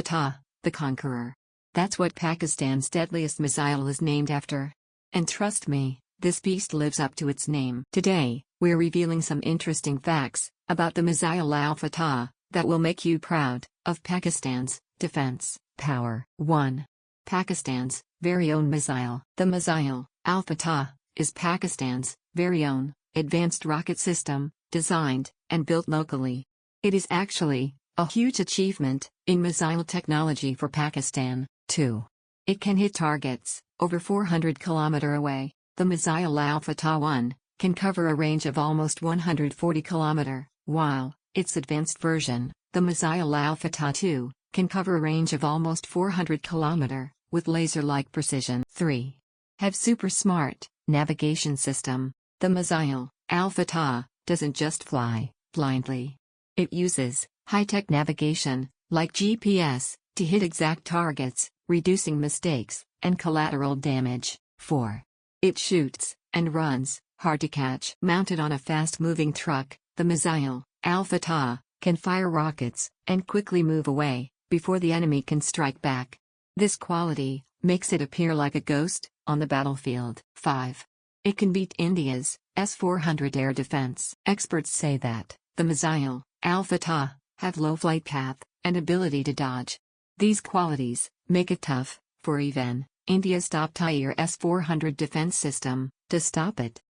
Fatah, the Conqueror. That's what Pakistan's deadliest missile is named after. And trust me, this beast lives up to its name. Today, we're revealing some interesting facts about the Missile Al Fatah that will make you proud of Pakistan's defense power. 1. Pakistan's very own missile. The Missile Al Fatah is Pakistan's very own advanced rocket system, designed and built locally. It is actually a huge achievement in missile technology for Pakistan. 2. It can hit targets over 400 km away. The Missile Al Fatah 1 can cover a range of almost 140 km, while its advanced version, the Missile Al Fatah 2, can cover a range of almost 400 km, with laser-like precision. 3. Have super smart navigation system. The Missile Al Fatah doesn't just fly blindly. It uses high-tech navigation, like GPS, to hit exact targets, reducing mistakes and collateral damage. 4. It shoots and runs hard to catch. Mounted on a fast-moving truck, the Missile Al Fatah can fire rockets and quickly move away before the enemy can strike back. This quality makes it appear like a ghost on the battlefield. 5. It can beat India's S-400 air defense. Experts say that the Missile Al Fatah have low flight path and ability to dodge. These qualities make it tough for even India's top-tier S-400 defense system to stop it.